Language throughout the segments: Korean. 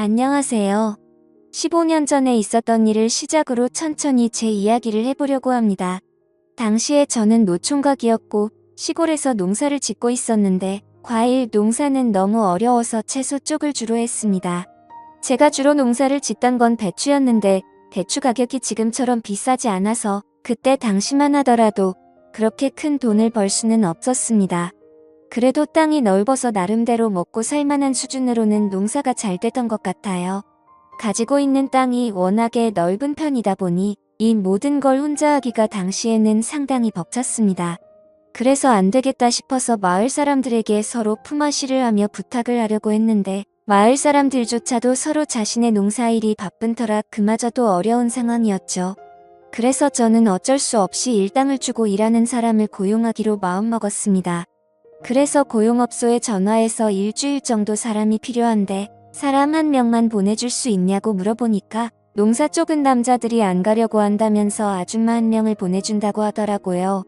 안녕하세요. 15년 전에 있었던 일을 시작으로 천천히 제 이야기를 해보려고 합니다. 당시에 저는 노총각이었고 시골에서 농사를 짓고 있었는데 과일 농사는 너무 어려워서 채소 쪽을 주로 했습니다. 제가 주로 농사를 짓던 건 배추였는데 배추 가격이 지금처럼 비싸지 않아서 그때 당시만 하더라도 그렇게 큰 돈을 벌 수는 없었습니다. 그래도 땅이 넓어서 나름대로 먹고 살만한 수준으로는 농사가 잘 되던 것 같아요. 가지고 있는 땅이 워낙에 넓은 편이다 보니 이 모든 걸 혼자 하기가 당시에는 상당히 벅찼습니다. 그래서 안 되겠다 싶어서 마을 사람들에게 서로 품앗이를 하며 부탁을 하려고 했는데 마을 사람들조차도 서로 자신의 농사일이 바쁜 터라 그마저도 어려운 상황이었죠. 그래서 저는 어쩔 수 없이 일당을 주고 일하는 사람을 고용하기로 마음먹었습니다. 그래서 고용업소에 전화해서 일주일 정도 사람이 필요한데 사람 한 명만 보내줄 수 있냐고 물어보니까 농사 쪽은 남자들이 안 가려고 한다면서 아줌마 한 명을 보내준다고 하더라고요.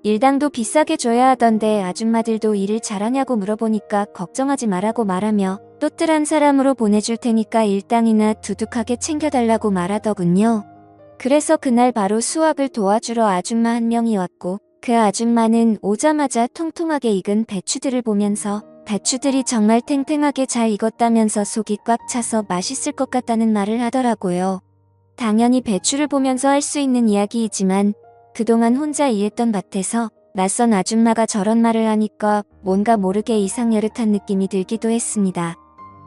일당도 비싸게 줘야 하던데 아줌마들도 일을 잘하냐고 물어보니까 걱정하지 말라고 말하며 또뜰한 사람으로 보내줄 테니까 일당이나 두둑하게 챙겨달라고 말하더군요. 그래서 그날 바로 수확을 도와주러 아줌마 한 명이 왔고 그 아줌마는 오자마자 통통하게 익은 배추들을 보면서 배추들이 정말 탱탱하게 잘 익었다면서 속이 꽉 차서 맛있을 것 같다는 말을 하더라고요. 당연히 배추를 보면서 할 수 있는 이야기이지만 그동안 혼자 일했던 밭에서 낯선 아줌마가 저런 말을 하니까 뭔가 모르게 이상여릇한 느낌이 들기도 했습니다.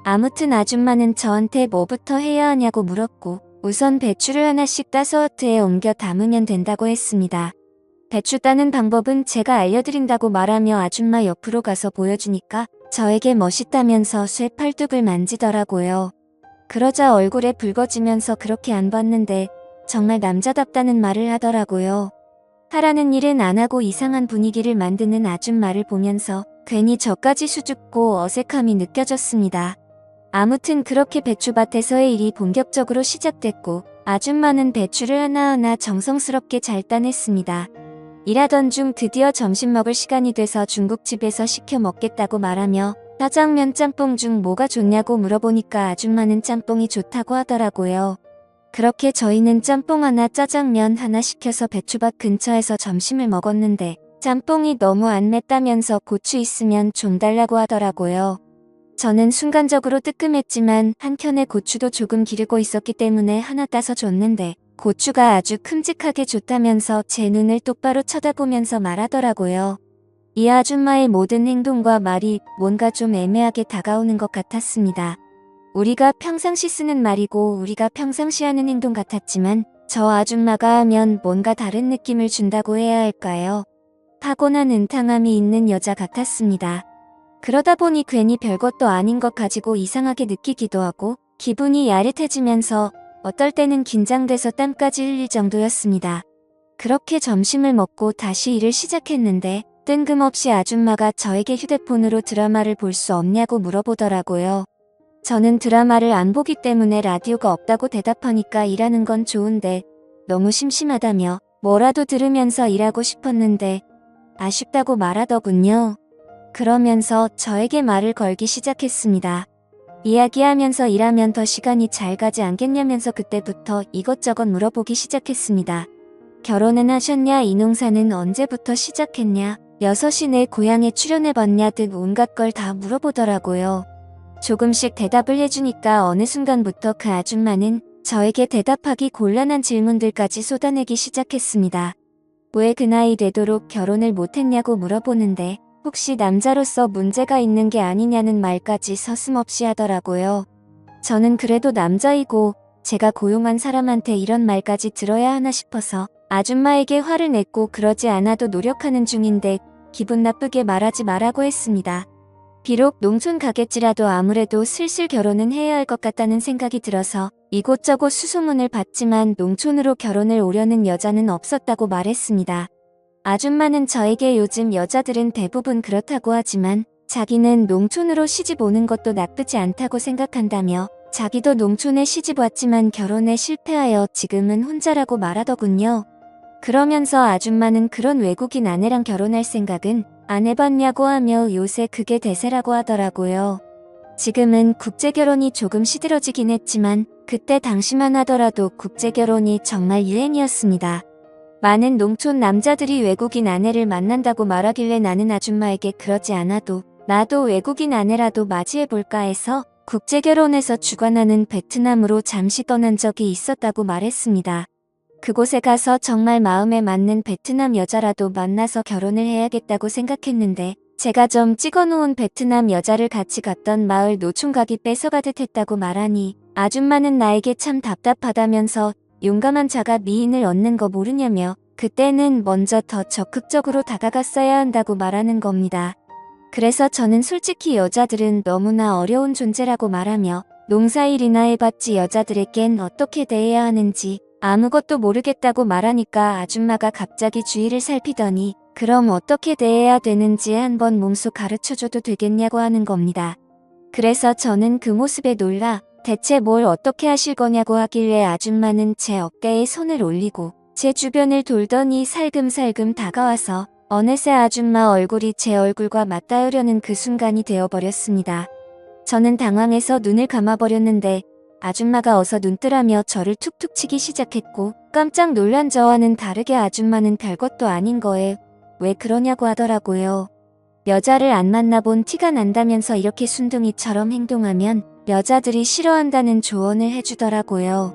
아무튼 아줌마는 저한테 뭐부터 해야 하냐고 물었고 우선 배추를 하나씩 따서 허트에 옮겨 담으면 된다고 했습니다. 배추 따는 방법은 제가 알려드린다고 말하며 아줌마 옆으로 가서 보여주니까 저에게 멋있다면서 쇠 팔뚝을 만지더라고요. 그러자 얼굴에 붉어지면서 그렇게 안 봤는데 정말 남자답다는 말을 하더라고요. 하라는 일은 안 하고 이상한 분위기를 만드는 아줌마를 보면서 괜히 저까지 수줍고 어색함이 느껴졌습니다. 아무튼 그렇게 배추밭에서의 일이 본격적으로 시작됐고 아줌마는 배추를 하나하나 정성스럽게 잘 따냈습니다. 일하던 중 드디어 점심 먹을 시간이 돼서 중국집에서 시켜 먹겠다고 말하며 짜장면 짬뽕 중 뭐가 좋냐고 물어보니까 아줌마는 짬뽕이 좋다고 하더라고요. 그렇게 저희는 짬뽕 하나 짜장면 하나 시켜서 배추밭 근처에서 점심을 먹었는데 짬뽕이 너무 안 맵다면서 고추 있으면 좀 달라고 하더라고요. 저는 순간적으로 뜨끔했지만 한켠에 고추도 조금 기르고 있었기 때문에 하나 따서 줬는데 고추가 아주 큼직하게 좋다면서 제 눈을 똑바로 쳐다보면서 말하더라고요. 이 아줌마의 모든 행동과 말이 뭔가 좀 애매하게 다가오는 것 같았습니다. 우리가 평상시 쓰는 말이고 우리가 평상시 하는 행동 같았지만 저 아줌마가 하면 뭔가 다른 느낌을 준다고 해야 할까요? 타고난 은탕함이 있는 여자 같았습니다. 그러다 보니 괜히 별것도 아닌 것 가지고 이상하게 느끼기도 하고 기분이 야릇해지면서 어떨 때는 긴장돼서 땀까지 흘릴 정도였습니다. 그렇게 점심을 먹고 다시 일을 시작했는데 뜬금없이 아줌마가 저에게 휴대폰으로 드라마를 볼 수 없냐고 물어보더라고요. 저는 드라마를 안 보기 때문에 라디오가 없다고 대답하니까 일하는 건 좋은데 너무 심심하다며 뭐라도 들으면서 일하고 싶었는데 아쉽다고 말하더군요. 그러면서 저에게 말을 걸기 시작했습니다. 이야기하면서 일하면 더 시간이 잘 가지 않겠냐면서 그때부터 이것저것 물어보기 시작했습니다. 결혼은 하셨냐? 이 농사는 언제부터 시작했냐? 6시 내 고향에 출연해봤냐? 등 온갖 걸 다 물어보더라고요. 조금씩 대답을 해주니까 어느 순간부터 그 아줌마는 저에게 대답하기 곤란한 질문들까지 쏟아내기 시작했습니다. 왜 그 나이 되도록 결혼을 못했냐고 물어보는데 혹시 남자로서 문제가 있는 게 아니냐는 말까지 서슴없이 하더라고요. 저는 그래도 남자이고 제가 고용한 사람한테 이런 말까지 들어야 하나 싶어서 아줌마에게 화를 냈고 그러지 않아도 노력하는 중인데 기분 나쁘게 말하지 말라고 했습니다. 비록 농촌 가겠지라도 아무래도 슬슬 결혼은 해야 할 것 같다는 생각이 들어서 이곳저곳 수소문을 받지만 농촌으로 결혼을 오려는 여자는 없었다고 말했습니다. 아줌마는 저에게 요즘 여자들은 대부분 그렇다고 하지만 자기는 농촌으로 시집 오는 것도 나쁘지 않다고 생각한다며 자기도 농촌에 시집 왔지만 결혼에 실패하여 지금은 혼자라고 말하더군요. 그러면서 아줌마는 그런 외국인 아내랑 결혼할 생각은 안 해봤냐고 하며 요새 그게 대세라고 하더라고요. 지금은 국제결혼이 조금 시들어지긴 했지만 그때 당시만 하더라도 국제결혼이 정말 유행이었습니다. 많은 농촌 남자들이 외국인 아내를 만난다고 말하길래 나는 아줌마에게 그러지 않아도 나도 외국인 아내라도 맞이해볼까 해서 국제결혼에서 주관하는 베트남으로 잠시 떠난 적이 있었다고 말했습니다. 그곳에 가서 정말 마음에 맞는 베트남 여자라도 만나서 결혼을 해야겠다고 생각했는데 제가 좀 찍어놓은 베트남 여자를 같이 갔던 마을 노총각이 뺏어가듯 했다고 말하니 아줌마는 나에게 참 답답하다면서 용감한 자가 미인을 얻는 거 모르냐며 그때는 먼저 더 적극적으로 다가갔어야 한다고 말하는 겁니다. 그래서 저는 솔직히 여자들은 너무나 어려운 존재라고 말하며 농사일이나 해봤지 여자들에겐 어떻게 대해야 하는지 아무것도 모르겠다고 말하니까 아줌마가 갑자기 주위를 살피더니 그럼 어떻게 대해야 되는지 한번 몸소 가르쳐줘도 되겠냐고 하는 겁니다. 그래서 저는 그 모습에 놀라 대체 뭘 어떻게 하실 거냐고 하길래 아줌마는 제 어깨에 손을 올리고 제 주변을 돌더니 살금살금 다가와서 어느새 아줌마 얼굴이 제 얼굴과 맞닿으려는 그 순간이 되어버렸습니다. 저는 당황해서 눈을 감아버렸는데 아줌마가 어서 눈 뜨라며 저를 툭툭 치기 시작했고 깜짝 놀란 저와는 다르게 아줌마는 별것도 아닌 거에 왜 그러냐고 하더라고요. 여자를 안 만나본 티가 난다면서 이렇게 순둥이처럼 행동하면 여자들이 싫어한다는 조언을 해주더라고요.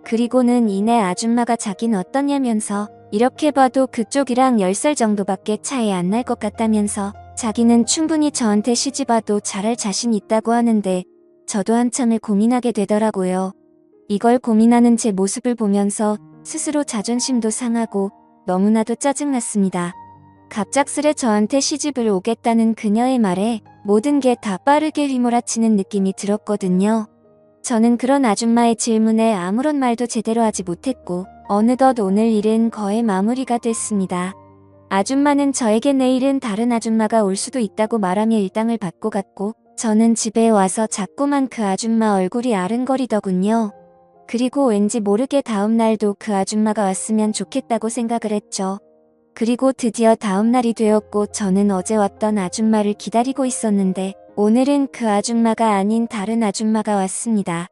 그리고는 이내 아줌마가 자긴 어떠냐면서 이렇게 봐도 그쪽이랑 10살 정도밖에 차이 안 날 것 같다면서 자기는 충분히 저한테 시집와도 잘할 자신 있다고 하는데 저도 한참을 고민하게 되더라고요. 이걸 고민하는 제 모습을 보면서 스스로 자존심도 상하고 너무나도 짜증났습니다. 갑작스레 저한테 시집을 오겠다는 그녀의 말에 모든 게 다 빠르게 휘몰아치는 느낌이 들었거든요. 저는 그런 아줌마의 질문에 아무런 말도 제대로 하지 못했고 어느덧 오늘 일은 거의 마무리가 됐습니다. 아줌마는 저에게 내일은 다른 아줌마가 올 수도 있다고 말하며 일당을 받고 갔고 저는 집에 와서 자꾸만 그 아줌마 얼굴이 아른거리더군요. 그리고 왠지 모르게 다음 날도 그 아줌마가 왔으면 좋겠다고 생각을 했죠. 그리고 드디어 다음 날이 되었고 저는 어제 왔던 아줌마를 기다리고 있었는데 오늘은 그 아줌마가 아닌 다른 아줌마가 왔습니다.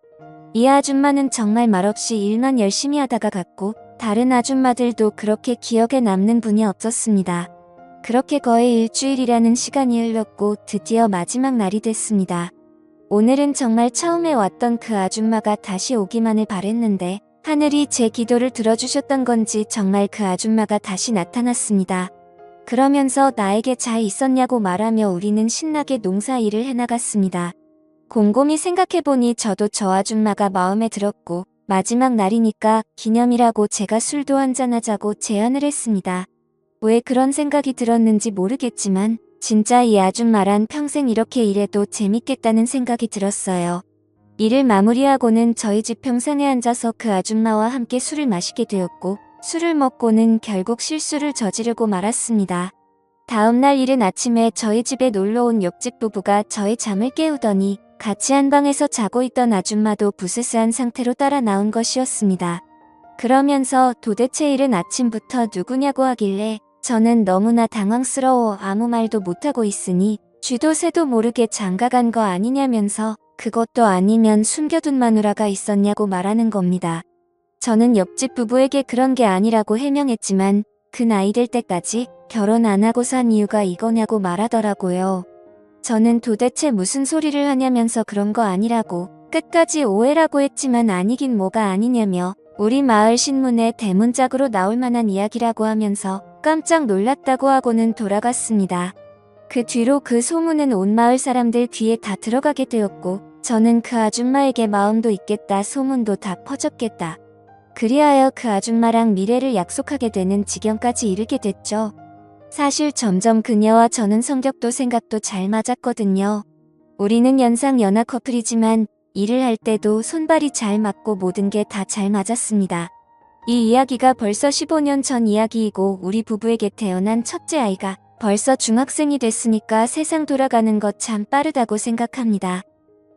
이 아줌마는 정말 말없이 일만 열심히 하다가 갔고 다른 아줌마들도 그렇게 기억에 남는 분이 없었습니다. 그렇게 거의 일주일이라는 시간이 흘렀고 드디어 마지막 날이 됐습니다. 오늘은 정말 처음에 왔던 그 아줌마가 다시 오기만을 바랬는데 하늘이 제 기도를 들어주셨던 건지 정말 그 아줌마가 다시 나타났습니다. 그러면서 나에게 잘 있었냐고 말하며 우리는 신나게 농사 일을 해나갔습니다. 곰곰이 생각해보니 저도 저 아줌마가 마음에 들었고 마지막 날이니까 기념이라고 제가 술도 한잔하자고 제안을 했습니다. 왜 그런 생각이 들었는지 모르겠지만 진짜 이 아줌마란 평생 이렇게 일해도 재밌겠다는 생각이 들었어요. 일을 마무리하고는 저희 집 평상에 앉아서 그 아줌마와 함께 술을 마시게 되었고 술을 먹고는 결국 실수를 저지르고 말았습니다. 다음날 이른 아침에 저희 집에 놀러온 옆집 부부가 저의 잠을 깨우더니 같이 한 방에서 자고 있던 아줌마도 부스스한 상태로 따라 나온 것이었습니다. 그러면서 도대체 이른 아침부터 누구냐고 하길래 저는 너무나 당황스러워 아무 말도 못하고 있으니 쥐도 새도 모르게 장가간 거 아니냐면서 그것도 아니면 숨겨둔 마누라가 있었냐고 말하는 겁니다. 저는 옆집 부부에게 그런 게 아니라고 해명했지만 그 나이 될 때까지 결혼 안 하고 산 이유가 이거냐고 말하더라고요. 저는 도대체 무슨 소리를 하냐면서 그런 거 아니라고 끝까지 오해라고 했지만 아니긴 뭐가 아니냐며 우리 마을 신문에 대문짝으로 나올 만한 이야기라고 하면서 깜짝 놀랐다고 하고는 돌아갔습니다. 그 뒤로 그 소문은 온 마을 사람들 귀에 다 들어가게 되었고 저는 그 아줌마에게 마음도 있겠다 소문도 다 퍼졌겠다. 그리하여 그 아줌마랑 미래를 약속하게 되는 지경까지 이르게 됐죠. 사실 점점 그녀와 저는 성격도 생각도 잘 맞았거든요. 우리는 연상 연하 커플이지만 일을 할 때도 손발이 잘 맞고 모든 게 다 잘 맞았습니다. 이 이야기가 벌써 15년 전 이야기이고 우리 부부에게 태어난 첫째 아이가 벌써 중학생이 됐으니까 세상 돌아가는 것 참 빠르다고 생각합니다.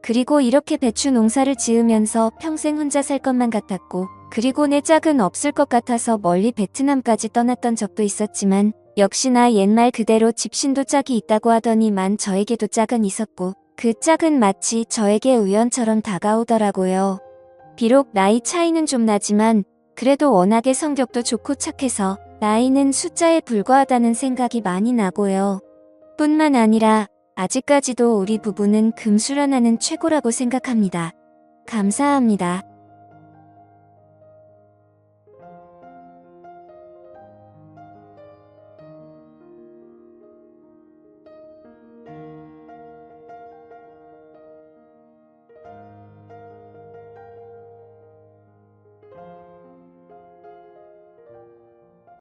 그리고 이렇게 배추 농사를 지으면서 평생 혼자 살 것만 같았고 그리고 내 짝은 없을 것 같아서 멀리 베트남까지 떠났던 적도 있었지만 역시나 옛말 그대로 집신도 짝이 있다고 하더니만 저에게도 짝은 있었고 그 짝은 마치 저에게 우연처럼 다가오더라고요. 비록 나이 차이는 좀 나지만 그래도 워낙에 성격도 좋고 착해서 나이는 숫자에 불과하다는 생각이 많이 나고요. 뿐만 아니라 아직까지도 우리 부부는 금수련하는 최고라고 생각합니다. 감사합니다.